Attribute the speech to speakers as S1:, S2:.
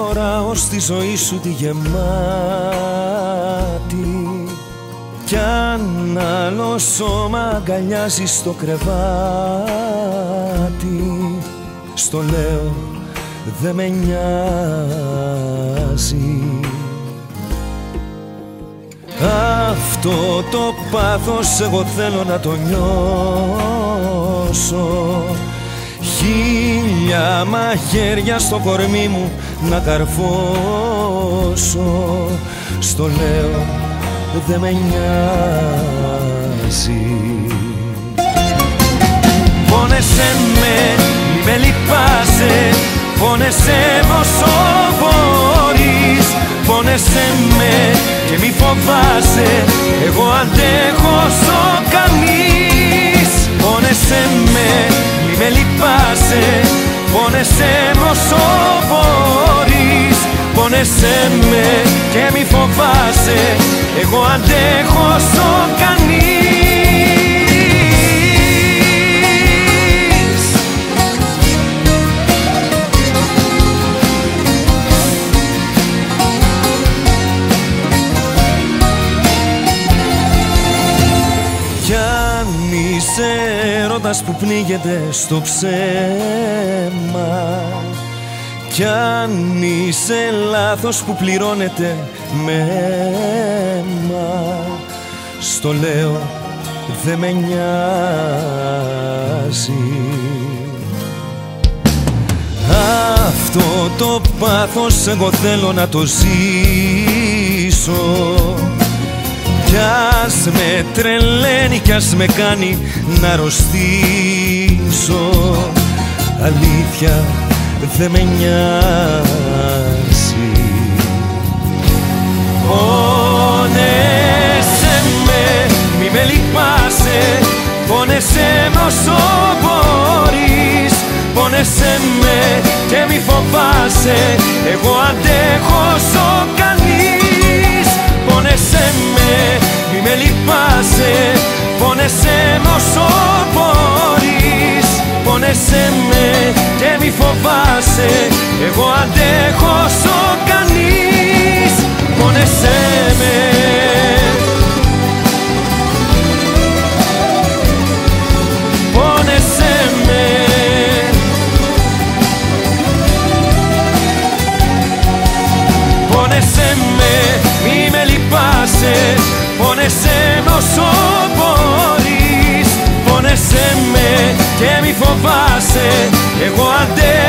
S1: χωράω στη ζωή σου τη γεμάτη, κι αν άλλο σώμα αγκαλιάζει στο κρεβάτι, στο λέω δε με νοιάζει. Αυτό το πάθος εγώ θέλω να το νιώσω, χίλια μαχαίρια στο κορμί μου να καρφώσω, στο λέω δε με νοιάζει. Πόνεσέ με, μη με λυπάσαι, πόνεσέ με όσο μπορείς, πόνεσέ με και μη φοβάσαι, εγώ αντέχω όσο κανείς. Πόνεσέ με, μη με λυπάσαι, πόνεσέ με όσο μπορείς, πόνεσέ με και μη φοβάσαι, εγώ αντέχω όσο κανείς. Κι αν είσαι έρωτας που πνίγεται στο ψέμα, κι αν είσαι λάθος που πληρώνεται με αίμα, στο λέω δε με νοιάζει. Αυτό το πάθος εγώ θέλω να το ζήσω, κι ας με τρελαίνει κι ας με κάνει να αρρωστήσω, αλήθεια δε με νοιάζει. Πόνεσέ με, μη με λυπάσαι, πόνεσέ με όσο μπορείς, πόνεσέ με και μη φοβάσαι, εγώ αντέχω όσο κανείς. Πόνεσέ με, μη με λυπάσαι, πόνεσέ με όσο μπορείς, πόνεσέ με και μη φοβάσαι, εγώ αντέχω όσο κανείς. Πόνεσέ με. Πόνεσέ με. Πόνεσέ με, μη με λυπάσαι, πόνεσέ με όσο μπορείς, πόνεσέ με και μη φοβάσαι, εγώ αντέχω